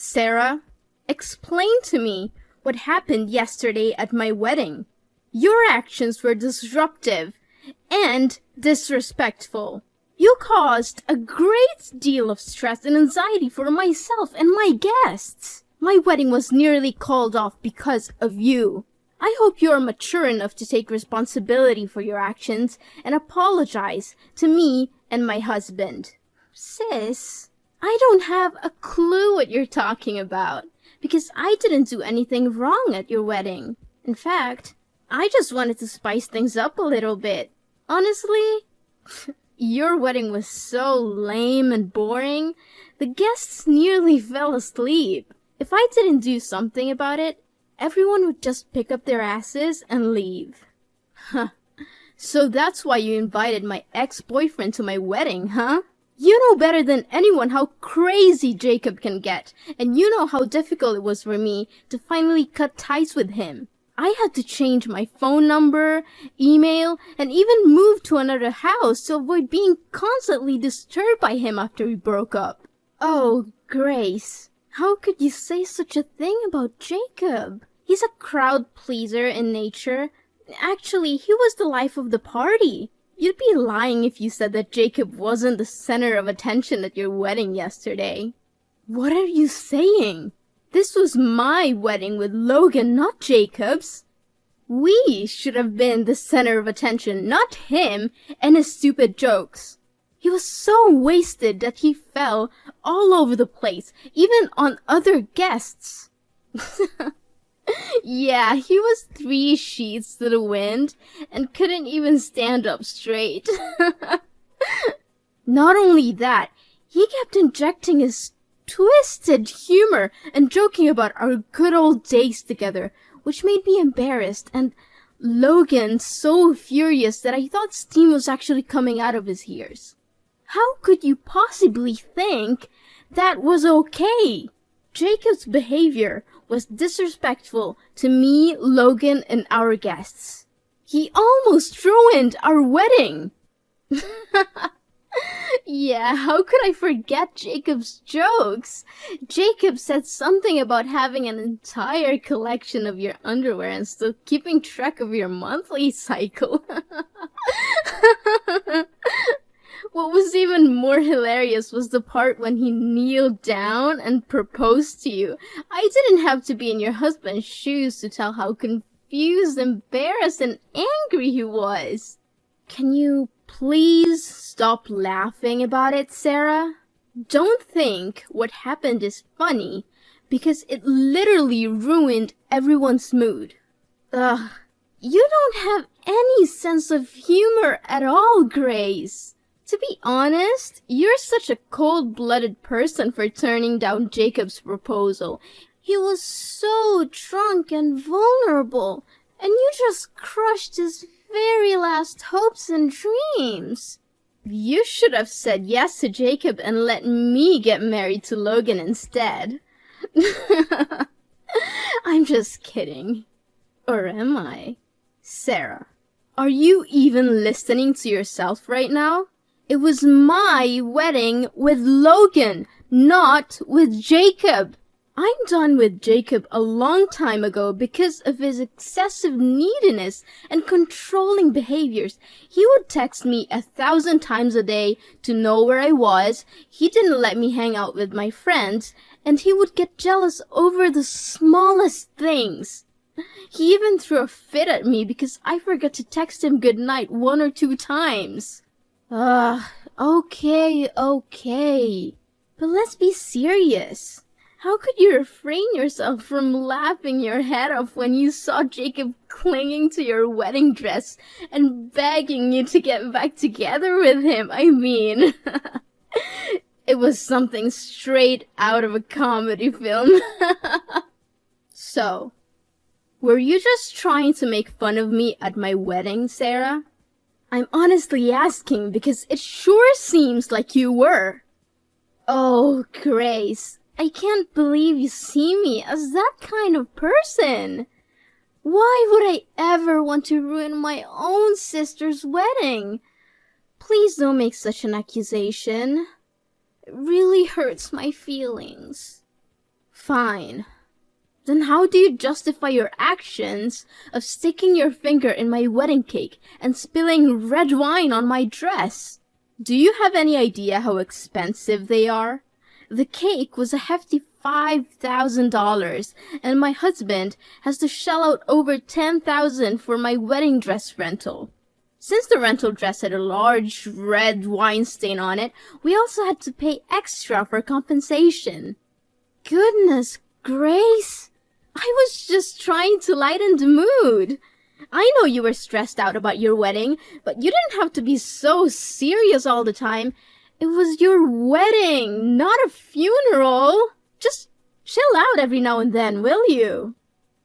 Sarah, explain to me what happened yesterday at my wedding. Your actions were disruptive and disrespectful. You caused a great deal of stress and anxiety for myself and my guests. My wedding was nearly called off because of you. I hope you are mature enough to take responsibility for your actions and apologize to me and my husband. Sis, I don't have a clue what you're talking about, because I didn't do anything wrong at your wedding. In fact, I just wanted to spice things up a little bit. Honestly, your wedding was so lame and boring, the guests nearly fell asleep. If I didn't do something about it, everyone would just pick up their asses and leave. Huh. So that's why you invited my ex-boyfriend to my wedding, huh? You know better than anyone how crazy Jacob can get, and you know how difficult it was for me to finally cut ties with him. I had to change my phone number, email, and even move to another house to avoid being constantly disturbed by him after we broke up. Oh, Grace, how could you say such a thing about Jacob? He's a crowd pleaser in nature. Actually, he was the life of the party. You'd be lying if you said that Jacob wasn't the center of attention at your wedding yesterday. What are you saying? This was my wedding with Logan, not Jacob's. We should have been the center of attention, not him and his stupid jokes. He was so wasted that he fell all over the place, even on other guests. Yeah, he was 3 sheets to the wind and couldn't even stand up straight. Not only that, he kept injecting his twisted humor and joking about our good old days together, which made me embarrassed and Logan so furious that I thought steam was actually coming out of his ears. How could you possibly think that was okay? Jacob's behavior was disrespectful to me, Logan, and our guests. He almost ruined our wedding. Yeah, how could I forget Jacob's jokes? Jacob said something about having an entire collection of your underwear and still keeping track of your monthly cycle. What was even more hilarious was the part when he kneeled down and proposed to you. I didn't have to be in your husband's shoes to tell how confused, embarrassed, and angry he was. Can you please stop laughing about it, Sarah? Don't think what happened is funny, because it literally ruined everyone's mood. Ugh, you don't have any sense of humor at all, Grace. To be honest, you're such a cold-blooded person for turning down Jacob's proposal. He was so drunk and vulnerable, and you just crushed his very last hopes and dreams. You should have said yes to Jacob and let me get married to Logan instead. I'm just kidding. Or am I? Sarah, are you even listening to yourself right now? It was my wedding with Logan, not with Jacob. I'm done with Jacob a long time ago because of his excessive neediness and controlling behaviors. He would text me 1,000 times a day to know where I was. He didn't let me hang out with my friends, and he would get jealous over the smallest things. He even threw a fit at me because I forgot to text him goodnight 1 or 2 times. Okay. But let's be serious. How could you refrain yourself from laughing your head off when you saw Jacob clinging to your wedding dress and begging you to get back together with him? I mean, it was something straight out of a comedy film. So, were you just trying to make fun of me at my wedding, Sarah? I'm honestly asking because it sure seems like you were. Oh, Grace, I can't believe you see me as that kind of person. Why would I ever want to ruin my own sister's wedding? Please don't make such an accusation. It really hurts my feelings. Fine. Then how do you justify your actions of sticking your finger in my wedding cake and spilling red wine on my dress? Do you have any idea how expensive they are? The cake was a hefty $5,000, and my husband has to shell out over $10,000 for my wedding dress rental. Since the rental dress had a large red wine stain on it, we also had to pay extra for compensation. Goodness grace! I was just trying to lighten the mood. I know you were stressed out about your wedding, but you didn't have to be so serious all the time. It was your wedding, not a funeral. Just chill out every now and then, will you?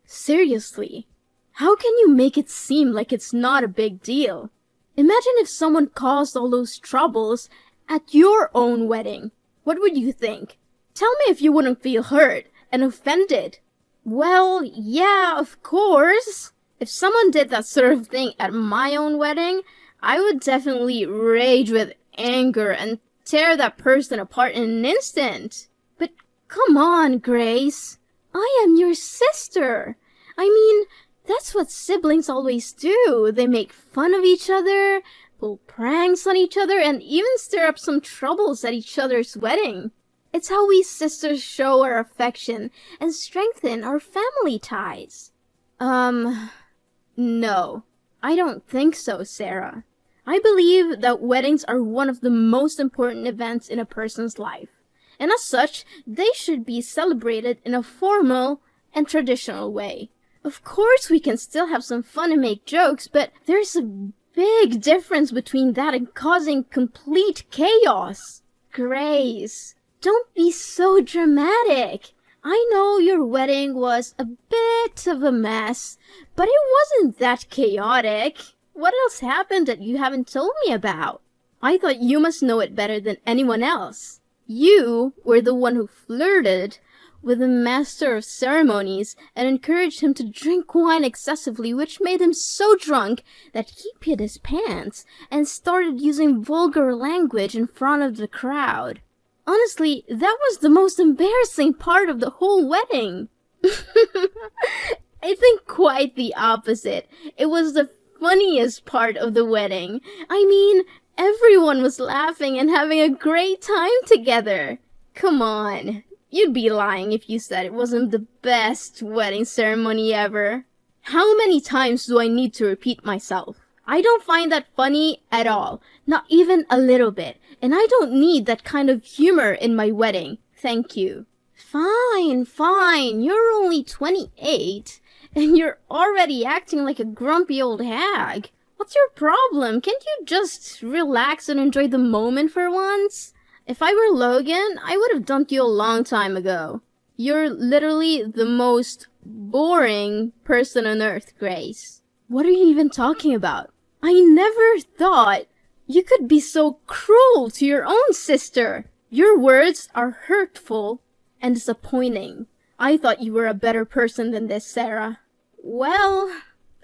Seriously, how can you make it seem like it's not a big deal? Imagine if someone caused all those troubles at your own wedding. What would you think? Tell me if you wouldn't feel hurt and offended. Well, yeah, of course. If someone did that sort of thing at my own wedding, I would definitely rage with anger and tear that person apart in an instant. But come on, Grace. I am your sister. I mean, that's what siblings always do. They make fun of each other, pull pranks on each other, and even stir up some troubles at each other's wedding. It's how we sisters show our affection and strengthen our family ties. No, I don't think so, Sarah. I believe that weddings are one of the most important events in a person's life, and as such, they should be celebrated in a formal and traditional way. Of course, we can still have some fun and make jokes, but there's a big difference between that and causing complete chaos. Grace, don't be so dramatic. I know your wedding was a bit of a mess, but it wasn't that chaotic. What else happened that you haven't told me about? I thought you must know it better than anyone else. You were the one who flirted with the master of ceremonies and encouraged him to drink wine excessively, which made him so drunk that he peed his pants and started using vulgar language in front of the crowd. Honestly, that was the most embarrassing part of the whole wedding. I think quite the opposite. It was the funniest part of the wedding. I mean, everyone was laughing and having a great time together. Come on, you'd be lying if you said it wasn't the best wedding ceremony ever. How many times do I need to repeat myself? I don't find that funny at all, not even a little bit, and I don't need that kind of humor in my wedding. Thank you. Fine, you're only 28, and you're already acting like a grumpy old hag. What's your problem? Can't you just relax and enjoy the moment for once? If I were Logan, I would have dumped you a long time ago. You're literally the most boring person on earth, Grace. What are you even talking about? I never thought you could be so cruel to your own sister. Your words are hurtful and disappointing. I thought you were a better person than this, Sarah. Well,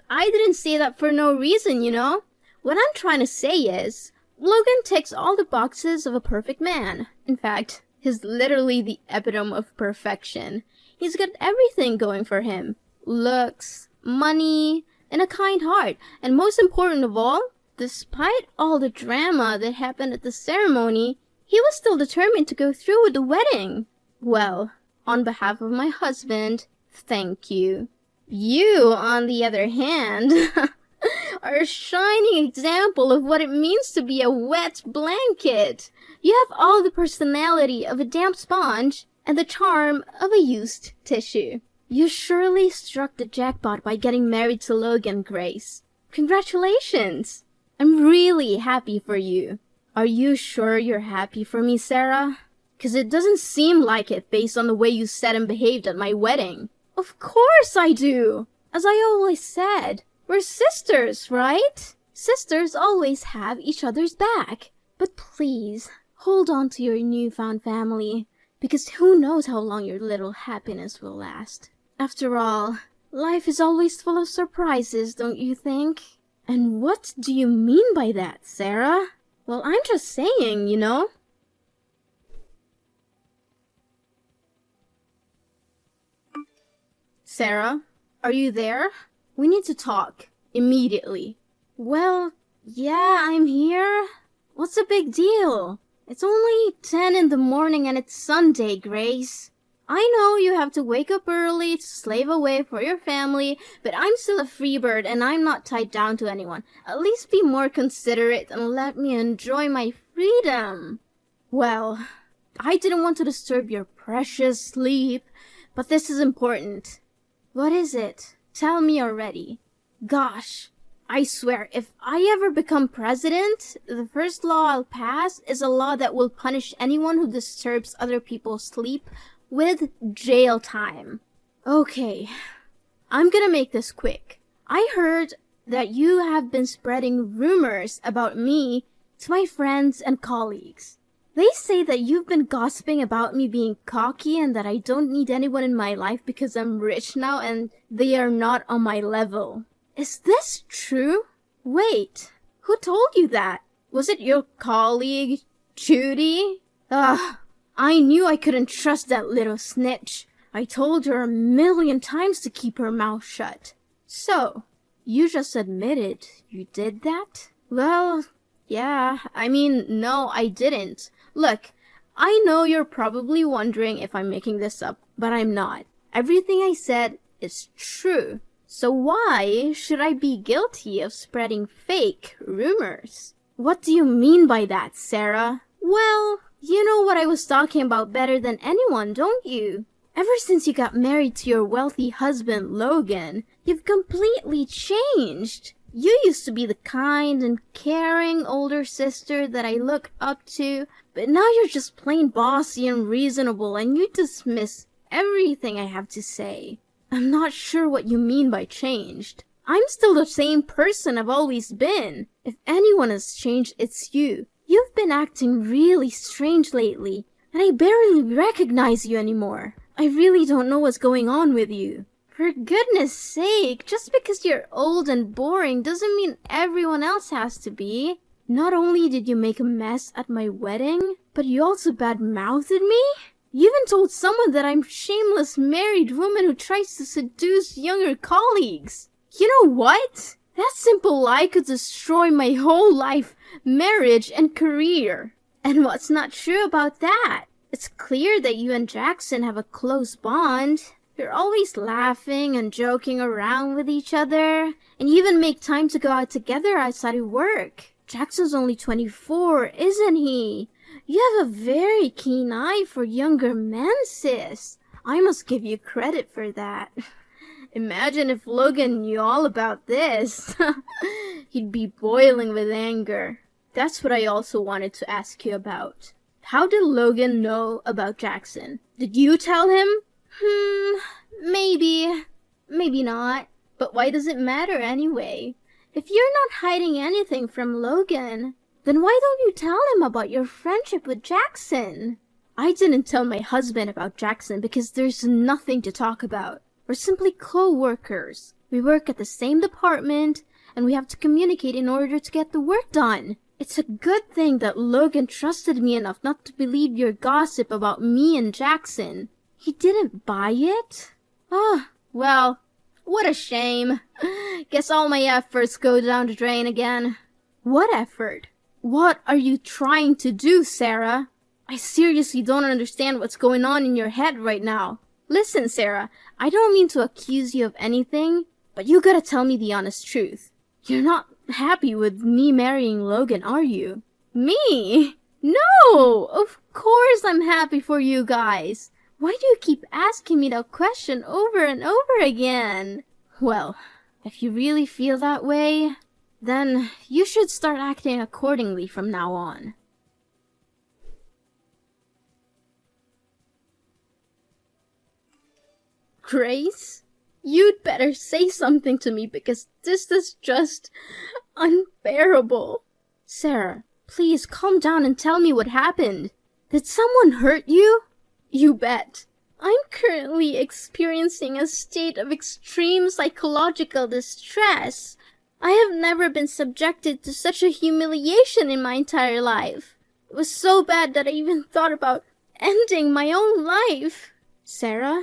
I didn't say that for no reason, you know. What I'm trying to say is, Logan ticks all the boxes of a perfect man. In fact, he's literally the epitome of perfection. He's got everything going for him. Looks, money, and a kind heart. And most important of all, despite all the drama that happened at the ceremony, he was still determined to go through with the wedding. Well, on behalf of my husband, thank you. You, on the other hand, are a shining example of what it means to be a wet blanket. You have all the personality of a damp sponge and the charm of a used tissue. You surely struck the jackpot by getting married to Logan, Grace. Congratulations! I'm really happy for you. Are you sure you're happy for me, Sarah? 'Cause it doesn't seem like it based on the way you said and behaved at my wedding. Of course I do! As I always said, we're sisters, right? Sisters always have each other's back. But please, hold on to your newfound family, because who knows how long your little happiness will last. After all, life is always full of surprises, don't you think? And what do you mean by that, Sarah? Well, I'm just saying, . Sarah, are you there? We need to talk. Immediately. Well, yeah, I'm here. What's the big deal? It's only 10 in the morning and it's Sunday, Grace. I know you have to wake up early to slave away for your family, but I'm still a free bird and I'm not tied down to anyone. At least be more considerate and let me enjoy my freedom. Well, I didn't want to disturb your precious sleep, but this is important. What is it? Tell me already. Gosh, I swear, if I ever become president, the first law I'll pass is a law that will punish anyone who disturbs other people's sleep with jail time. Okay, I'm gonna make this quick. I heard that you have been spreading rumors about me to my friends and colleagues. They say that you've been gossiping about me being cocky and that I don't need anyone in my life because I'm rich now and they are not on my level. Is this true? Wait, who told you that? Was it your colleague, Judy? I knew I couldn't trust that little snitch. I told her 1,000,000 times to keep her mouth shut. So, you just admitted you did that? Well, yeah, no, I didn't. Look, I know you're probably wondering if I'm making this up, but I'm not. Everything I said is true. So why should I be guilty of spreading fake rumors? What do you mean by that, Sarah? Well, you know what I was talking about better than anyone, don't you? Ever since you got married to your wealthy husband, Logan, you've completely changed. You used to be the kind and caring older sister that I look up to, but now you're just plain bossy and reasonable and you dismiss everything I have to say. I'm not sure what you mean by changed. I'm still the same person I've always been. If anyone has changed, it's you. You've been acting really strange lately, and I barely recognize you anymore. I really don't know what's going on with you. For goodness sake, just because you're old and boring doesn't mean everyone else has to be. Not only did you make a mess at my wedding, but you also bad-mouthed me? You even told someone that I'm a shameless married woman who tries to seduce younger colleagues. You know what? That simple lie could destroy my whole life, marriage, and career. And what's not true about that? It's clear that you and Jackson have a close bond. You're always laughing and joking around with each other, and you even make time to go out together outside of work. Jackson's only 24, isn't he? You have a very keen eye for younger men, sis. I must give you credit for that. Imagine if Logan knew all about this. He'd be boiling with anger. That's what I also wanted to ask you about. How did Logan know about Jackson? Did you tell him? Maybe. Maybe not. But why does it matter anyway? If you're not hiding anything from Logan, then why don't you tell him about your friendship with Jackson? I didn't tell my husband about Jackson because there's nothing to talk about. We're simply co-workers. We work at the same department, and we have to communicate in order to get the work done. It's a good thing that Logan trusted me enough not to believe your gossip about me and Jackson. He didn't buy it? Well, what a shame. Guess all my efforts go down the drain again. What effort? What are you trying to do, Sarah? I seriously don't understand what's going on in your head right now. Listen, Sarah, I don't mean to accuse you of anything, but you gotta tell me the honest truth. You're not happy with me marrying Logan, are you? Me? No! Of course I'm happy for you guys. Why do you keep asking me that question over and over again? Well, if you really feel that way, then you should start acting accordingly from now on. Grace, you'd better say something to me because this is just unbearable. Sarah, please calm down and tell me what happened. Did someone hurt you? You bet. I'm currently experiencing a state of extreme psychological distress. I have never been subjected to such a humiliation in my entire life. It was so bad that I even thought about ending my own life. Sarah,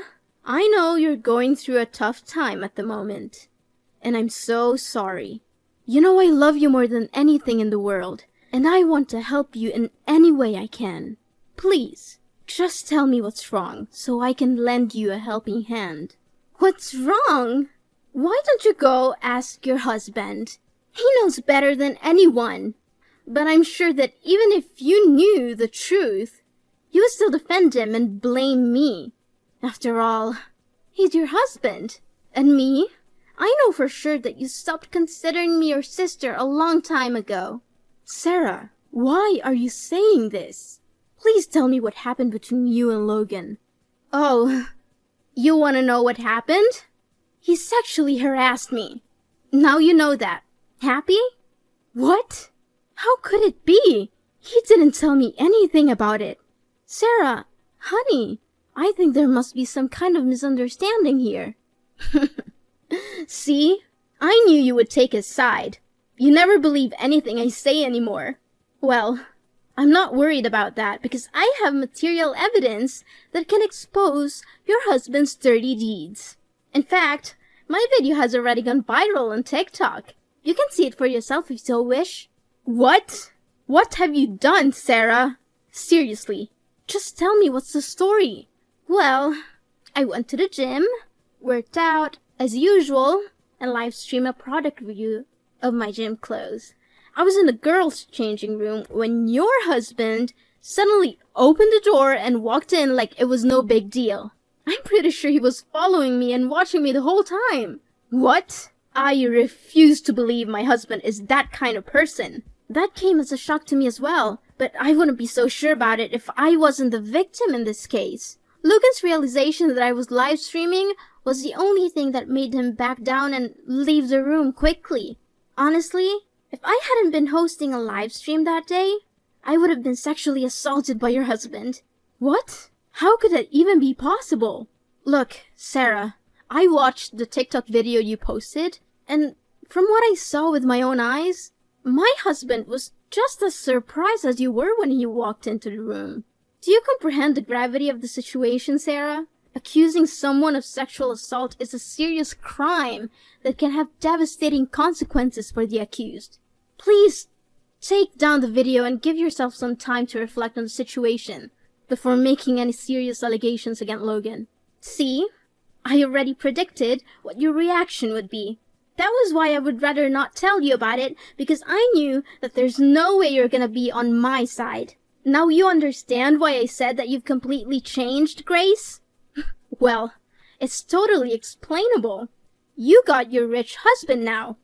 I know you're going through a tough time at the moment, and I'm so sorry. You know I love you more than anything in the world, and I want to help you in any way I can. Please, just tell me what's wrong so I can lend you a helping hand. What's wrong? Why don't you go ask your husband? He knows better than anyone. But I'm sure that even if you knew the truth, you would still defend him and blame me. After all, he's your husband. And me? I know for sure that you stopped considering me your sister a long time ago. Sarah, why are you saying this? Please tell me what happened between you and Logan. Oh, you want to know what happened? He sexually harassed me. Now you know that. Happy? What? How could it be? He didn't tell me anything about it. Sarah, honey, I think there must be some kind of misunderstanding here. See? I knew you would take his side. You never believe anything I say anymore. Well, I'm not worried about that because I have material evidence that can expose your husband's dirty deeds. In fact, my video has already gone viral on TikTok. You can see it for yourself if you so wish. What? What have you done, Sarah? Seriously, just tell me what's the story. Well, I went to the gym, worked out as usual, and live streamed a product review of my gym clothes. I was in the girls' changing room when your husband suddenly opened the door and walked in like it was no big deal. I'm pretty sure he was following me and watching me the whole time. What? I refuse to believe my husband is that kind of person. That came as a shock to me as well, but I wouldn't be so sure about it if I wasn't the victim in this case. Logan's realization that I was live streaming was the only thing that made him back down and leave the room quickly. Honestly, if I hadn't been hosting a live stream that day, I would have been sexually assaulted by your husband. What? How could that even be possible? Look, Sarah, I watched the TikTok video you posted, and from what I saw with my own eyes, my husband was just as surprised as you were when he walked into the room. Do you comprehend the gravity of the situation, Sarah? Accusing someone of sexual assault is a serious crime that can have devastating consequences for the accused. Please, take down the video and give yourself some time to reflect on the situation before making any serious allegations against Logan. See? I already predicted what your reaction would be. That was why I would rather not tell you about it, because I knew that there's no way you're gonna be on my side. Now you understand why I said that you've completely changed, Grace? Well, it's totally explainable. You got your rich husband now.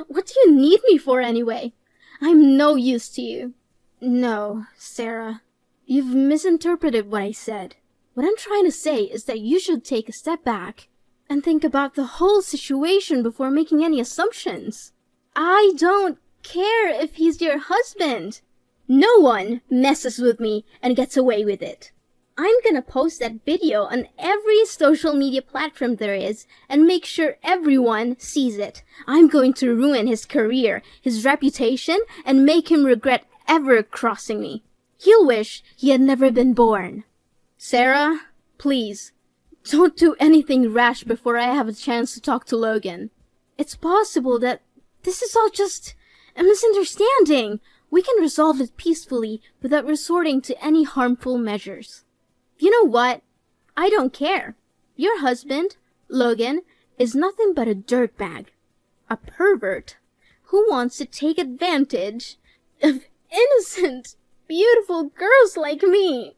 What do you need me for anyway? I'm no use to you. No, Sarah. You've misinterpreted what I said. What I'm trying to say is that you should take a step back and think about the whole situation before making any assumptions. I don't care if he's your husband. No one messes with me and gets away with it. I'm gonna post that video on every social media platform there is and make sure everyone sees it. I'm going to ruin his career, his reputation, and make him regret ever crossing me. He'll wish he had never been born. Sarah, please, don't do anything rash before I have a chance to talk to Logan. It's possible that this is all just a misunderstanding. We can resolve it peacefully without resorting to any harmful measures. You know what? I don't care. Your husband, Logan, is nothing but a dirtbag. A pervert who wants to take advantage of innocent, beautiful girls like me.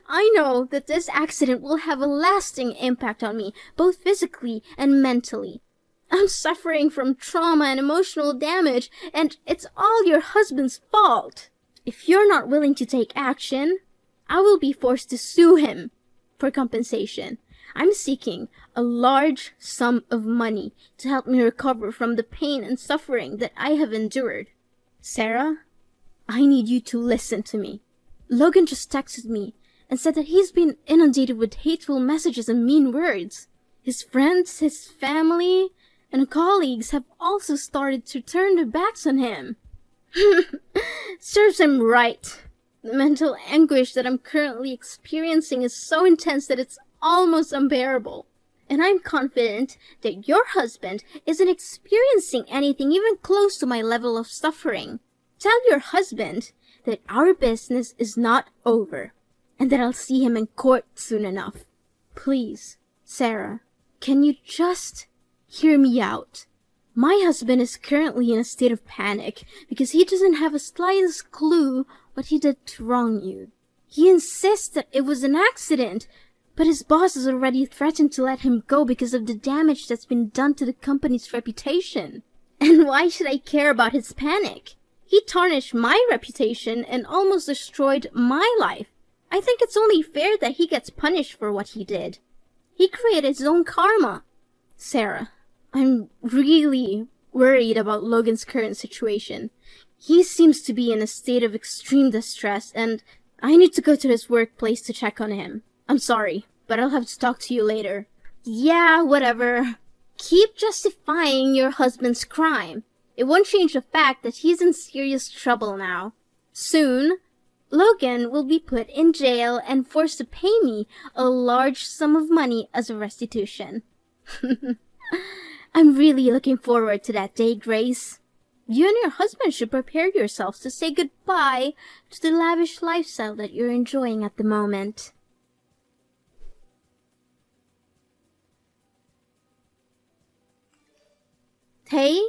I know that this accident will have a lasting impact on me, both physically and mentally. I'm suffering from trauma and emotional damage, and it's all your husband's fault. If you're not willing to take action, I will be forced to sue him for compensation. I'm seeking a large sum of money to help me recover from the pain and suffering that I have endured. Sarah, I need you to listen to me. Logan just texted me and said that he's been inundated with hateful messages and mean words. His friends, his family, and colleagues have also started to turn their backs on him. Serves him right. The mental anguish that I'm currently experiencing is so intense that it's almost unbearable. And I'm confident that your husband isn't experiencing anything even close to my level of suffering. Tell your husband that our business is not over, and that I'll see him in court soon enough. Please, Sarah, can you just hear me out? My husband is currently in a state of panic because he doesn't have a slightest clue what he did to wrong you. He insists that it was an accident, but his boss has already threatened to let him go because of the damage that's been done to the company's reputation. And why should I care about his panic? He tarnished my reputation and almost destroyed my life. I think it's only fair that he gets punished for what he did. He created his own karma. Sarah, I'm really worried about Logan's current situation. He seems to be in a state of extreme distress, and I need to go to his workplace to check on him. I'm sorry, but I'll have to talk to you later. Yeah, whatever. Keep justifying your husband's crime. It won't change the fact that he's in serious trouble now. Soon, Logan will be put in jail and forced to pay me a large sum of money as a restitution. I'm really looking forward to that day, Grace. You and your husband should prepare yourselves to say goodbye to the lavish lifestyle that you're enjoying at the moment. Hey,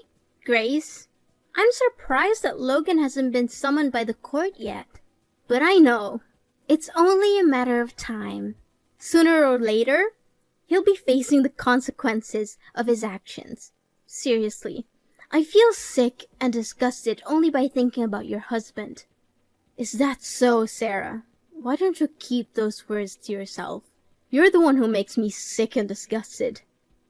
Grace. I'm surprised that Logan hasn't been summoned by the court yet. But I know, it's only a matter of time. Sooner or later, he'll be facing the consequences of his actions. Seriously, I feel sick and disgusted only by thinking about your husband. Is that so, Sarah? Why don't you keep those words to yourself? You're the one who makes me sick and disgusted.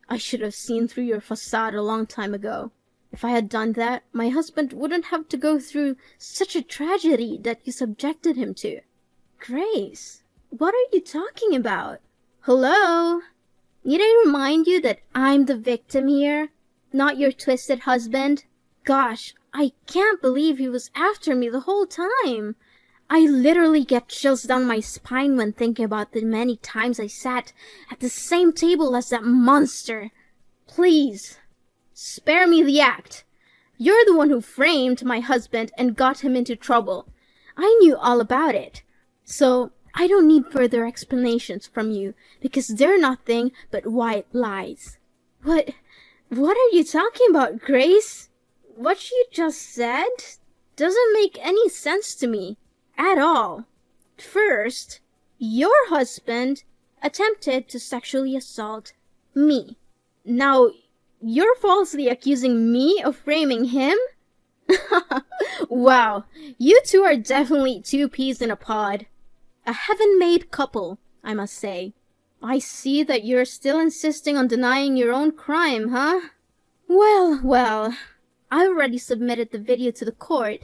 I should have seen through your facade a long time ago. If I had done that, my husband wouldn't have to go through such a tragedy that you subjected him to. Grace, what are you talking about? Hello? Need I remind you that I'm the victim here, not your twisted husband? Gosh, I can't believe he was after me the whole time. I literally get chills down my spine when thinking about the many times I sat at the same table as that monster. Please, spare me the act. You're the one who framed my husband and got him into trouble. I knew all about it. So I don't need further explanations from you because they're nothing but white lies. What are you talking about, Grace? What you just said doesn't make any sense to me at all. First, your husband attempted to sexually assault me. Now, you're falsely accusing me of framing him? Wow, you two are definitely two peas in a pod. A heaven-made couple, I must say. I see that you're still insisting on denying your own crime, huh? Well, I already submitted the video to the court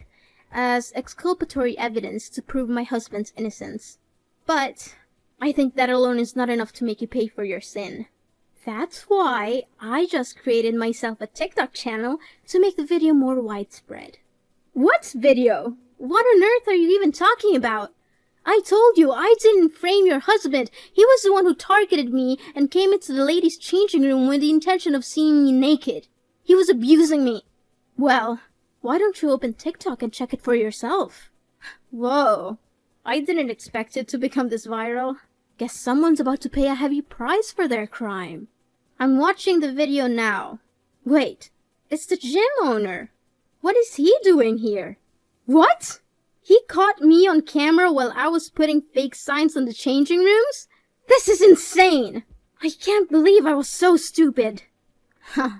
as exculpatory evidence to prove my husband's innocence. But I think that alone is not enough to make you pay for your sin. That's why I just created myself a TikTok channel to make the video more widespread. What video? What on earth are you even talking about? I told you I didn't frame your husband. He was the one who targeted me and came into the ladies' changing room with the intention of seeing me naked. He was abusing me. Well, why don't you open TikTok and check it for yourself? Whoa, I didn't expect it to become this viral. Guess someone's about to pay a heavy price for their crime. I'm watching the video now. Wait, it's the gym owner. What is he doing here? What? He caught me on camera while I was putting fake signs on the changing rooms? This is insane! I can't believe I was so stupid. Huh.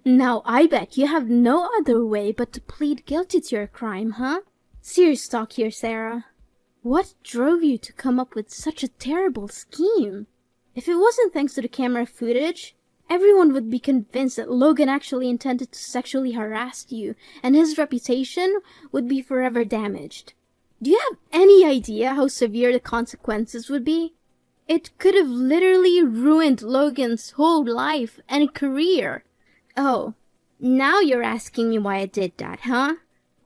Now I bet you have no other way but to plead guilty to your crime, huh? Serious talk here, Sarah. What drove you to come up with such a terrible scheme? If it wasn't thanks to the camera footage, everyone would be convinced that Logan actually intended to sexually harass you, and his reputation would be forever damaged. Do you have any idea how severe the consequences would be? It could have literally ruined Logan's whole life and career. Oh, now you're asking me why I did that, huh?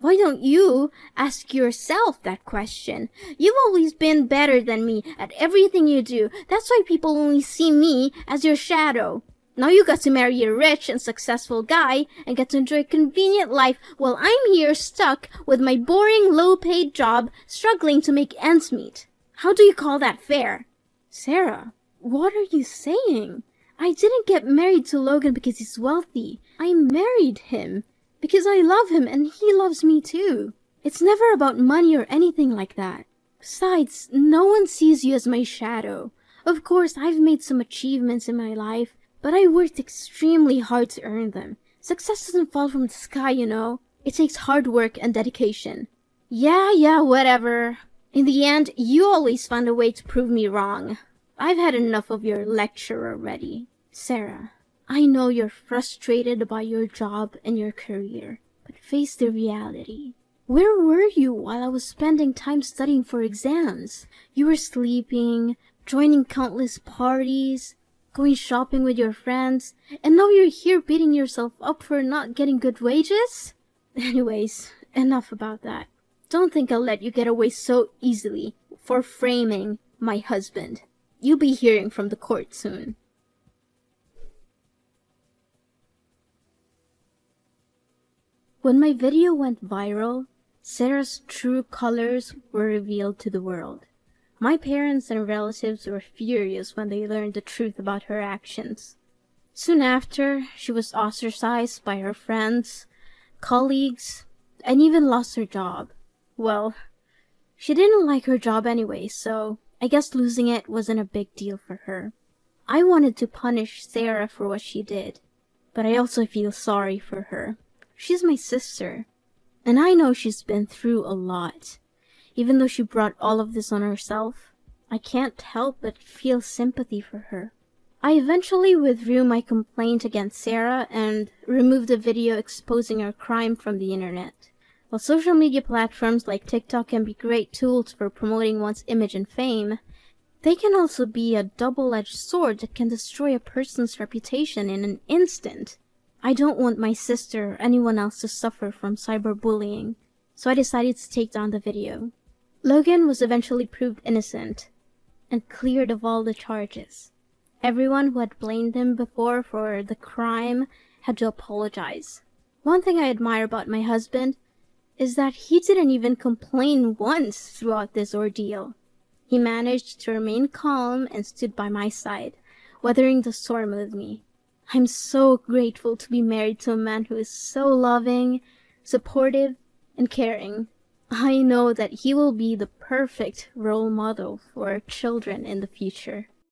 Why don't you ask yourself that question? You've always been better than me at everything you do. That's why people only see me as your shadow. Now you got to marry a rich and successful guy and get to enjoy a convenient life while I'm here stuck with my boring, low-paid job, struggling to make ends meet. How do you call that fair? Sarah, what are you saying? I didn't get married to Logan because he's wealthy. I married him because I love him and he loves me too. It's never about money or anything like that. Besides, no one sees you as my shadow. Of course, I've made some achievements in my life, but I worked extremely hard to earn them. Success doesn't fall from the sky, you know. It takes hard work and dedication. Yeah, whatever. In the end, you always find a way to prove me wrong. I've had enough of your lecture already. Sarah, I know you're frustrated by your job and your career, but face the reality. Where were you while I was spending time studying for exams? You were sleeping, joining countless parties, going shopping with your friends, and now you're here beating yourself up for not getting good wages? Anyways, enough about that. Don't think I'll let you get away so easily for framing my husband. You'll be hearing from the court soon. When my video went viral, Sarah's true colors were revealed to the world. My parents and relatives were furious when they learned the truth about her actions. Soon after, she was ostracized by her friends, colleagues, and even lost her job. Well, she didn't like her job anyway, so I guess losing it wasn't a big deal for her. I wanted to punish Sarah for what she did, but I also feel sorry for her. She's my sister, and I know she's been through a lot. Even though she brought all of this on herself, I can't help but feel sympathy for her. I eventually withdrew my complaint against Sarah and removed the video exposing her crime from the internet. While social media platforms like TikTok can be great tools for promoting one's image and fame, they can also be a double-edged sword that can destroy a person's reputation in an instant. I don't want my sister or anyone else to suffer from cyberbullying, so I decided to take down the video. Logan was eventually proved innocent and cleared of all the charges. Everyone who had blamed him before for the crime had to apologize. One thing I admire about my husband is that he didn't even complain once throughout this ordeal. He managed to remain calm and stood by my side, weathering the storm with me. I'm so grateful to be married to a man who is so loving, supportive, and caring. I know that he will be the perfect role model for our children in the future.